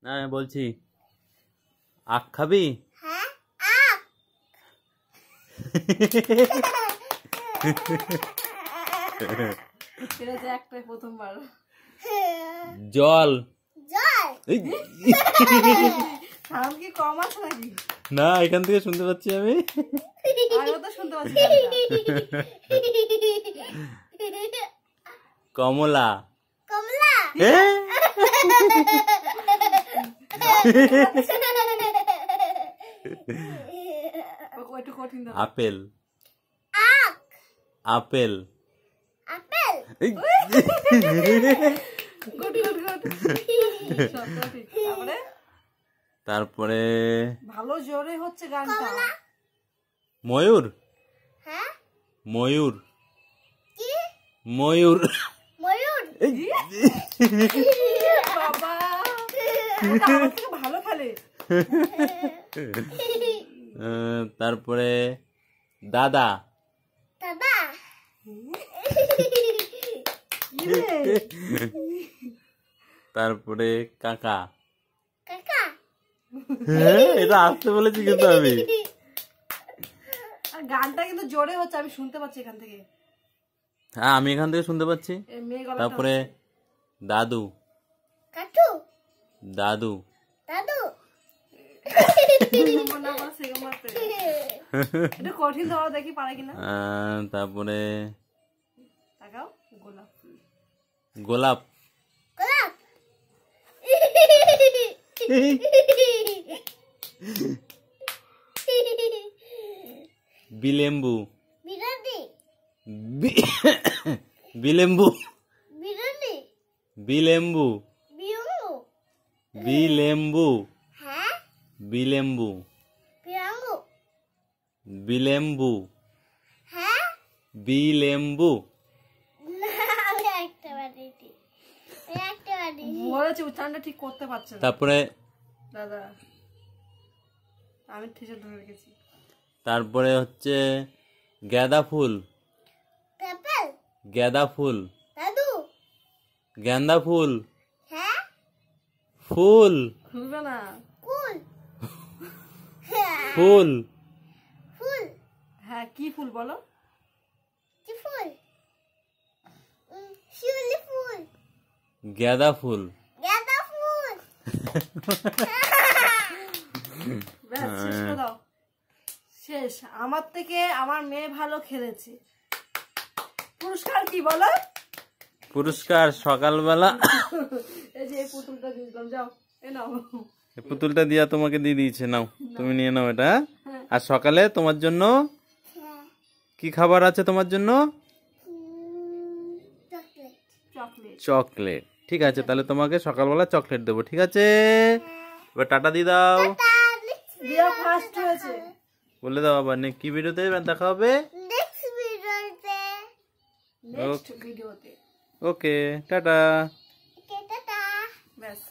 না আমি বলছি আখ খাবি? হ্যাঁ আখ। এটা যে একটাই প্রথমবার। জল। জল। সাউন্ড কি কম আছে নাকি? না এখান থেকে শুনতে পাচ্ছি আমি। আমিও তো শুনতে পাচ্ছি। কমলা। কমলা। একটু কঠিন দাও। আপেল। আখ। Apple. Apple. Good good good. শব্দ ঠিক। তারপরে ভালো জোরে হচ্ছে গানটা। ময়ূর। হ্যাঁ ময়ূর। কি? ময়ূর। ময়ূর। বাবা আমার থেকে ভালো খেলে। তারপরে দাদা। দাদা। তারপরে কাকা। কাকা। এটা আসতে বলেছি কিন্তু আমি। আর গানটা কিন্তু জোরে হচ্ছে, আমি শুনতে পাচ্ছি এখান থেকে। হ্যাঁ আমি এখান থেকে শুনতে পাচ্ছি। তারপরে দাদু। কাটু। দাদু। দাদু। এটা কঠিন দেওয়া দেখি পারে কিনা। তারপরে তাকাও গোলাপ ফুল। গোলাপ। গোলাপ। বিলেম্বু। বিরোধী। বিলেম্বু। বিরোধী। বিলেম্বু। বিরঙ্গু। বিলেম্বু। হ্যাঁ বিলেম্বু। বিরঙ্গু। বিলেম্বু। হ্যাঁ বিলেম্বু। আমি একটা বাড়িটি একটা বাড়ি বলেছি উচ্চারণটা ঠিক করতে পারছে না তারপরে দাদা, আমি ঠিক ধরে রেখেছি। তারপরে হচ্ছে গাঁদা ফুল। পেপল। গাঁদা ফুল। দাদু। গাঁদা ফুল। হ্যাঁ খুলবে ফুল। না। কুল। ফুল। ফুল। হ্যাঁ কি ফুল বলো? কি ফুল? শিউলি ফুল। গাঁদা ফুল। গাঁদা ফুল। ব্যাস শেষ করে দাও। শেষ। আমার থেকে আমার মেয়ে ভালো খেলেছে। পুরস্কার কি বলো? পুরস্কার সকালবেলা এই যে এই পুতুলটা দিলাম, যাও এ নাও। এই পুতুলটা দিয়া তোমাকে দিয়ে দিয়েছে, নাও তুমি নিয়ে নাও এটা। আর সকালে তোমার জন্য কি খাবার আছে তোমার জন্য? চকলেট। চকলেট। চকলেট। ঠিক আছে তাহলে তোমাকে সকালবেলা চকলেট দেবো, ঠিক আছে? এবার টাটা দিয়ে দাও। দিয়া ফার্স্ট হয়েছে। বলে দাও আবার কি ভিডিওতে দেখা হবে? নেক্সট ভিডিওতে। নেক্সট ভিডিওতে। ওকে টাটা। টাটা। ব্যাস।